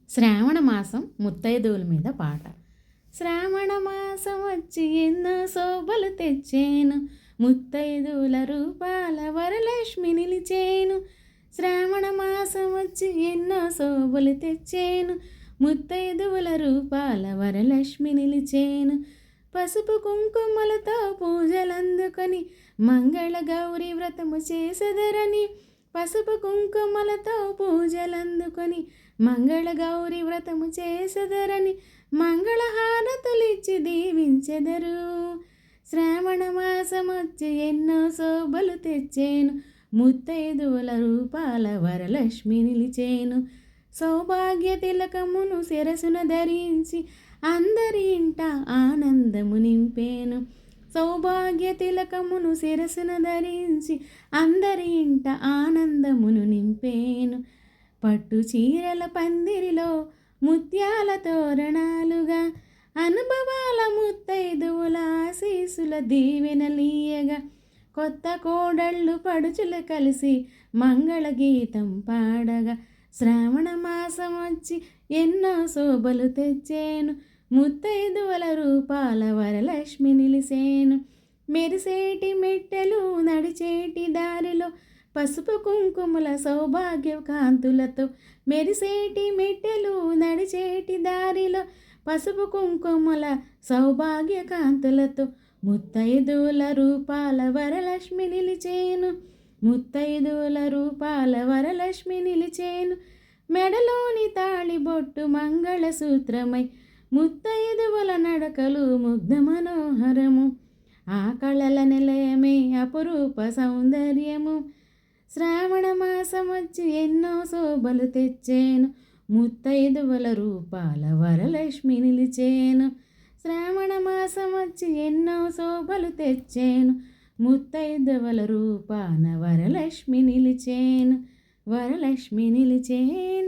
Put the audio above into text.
శ్రావణ మాసం ముత్తైదువుల మీద పాట. శ్రావణ మాసం వచ్చి ఎన్నో శోభలు తెచ్చేను, ముత్తైదువుల రూపాల వరలక్ష్మి నిలిచేను. శ్రావణ మాసం వచ్చి ఎన్నో శోభలు తెచ్చేను, ముత్తైదువుల రూపాల వరలక్ష్మి నిలిచేను. పసుపు కుంకుమలతో పూజలందుకొని మంగళ గౌరి వ్రతము చేసెదరని, పసుపు కుంకుమలతో పూజలందుకొని మంగళ గౌరి వ్రతము చేసెదరని మంగళహారతులిచ్చి దీవించెదరు. శ్రావణ మాసమొచ్చి ఎన్నో శోభలు తెచ్చేను, ముత్తైదువుల రూపాల వరలక్ష్మి నిలిచేను. సౌభాగ్య తిలకమును శిరసున ధరించి అందరి ఇంట ఆనందము నింపేను. సౌభాగ్య తిలకమును శిరసున ధరించి అందరి ఇంట ఆనందమును నింపేను. పట్టు చీరల పందిరిలో ముత్యాల తోరణాలుగా అనుభవాల ముత్తైదువుల ఆశీసుల దీవెనలీయగా, కొత్త కోడళ్ళు పడుచుల కలిసి మంగళగీతం పాడగా. శ్రావణ మాసం వచ్చి ఎన్నో శోభలు తెచ్చేను, ముత్తైదువుల రూపాల వరలక్ష్మి నిలిసేను. మెరిసేటి మెట్టెలు నడిచేటి దారిలో పసుపు కుంకుమల సౌభాగ్య కాంతులతో, మెరిసేటి మెట్టెలు నడిచేటి దారిలో పసుపు కుంకుమల సౌభాగ్య కాంతులతో ముత్తైదువుల రూపాల వరలక్ష్మి నిలిచేను, ముత్తైదువుల రూపాల వరలక్ష్మి నిలిచేను. మెడలోని తాళిబొట్టు మంగళసూత్రమై ముత్తైదువుల నడకలు ముగ్ధ మనోహరము, ఆ కళల నిలయమే అపురూప సౌందర్యము. శ్రావణ మాసం వచ్చి ఎన్నో శోభలు తెచ్చేను, ముత్తైదువుల రూపాల వరలక్ష్మి నిలిచేను. శ్రావణ మాసం వచ్చి ఎన్నో శోభలు తెచ్చేను, ముత్తైదువుల రూపాన వరలక్ష్మి నిలిచేను, వరలక్ష్మి నిలిచేను.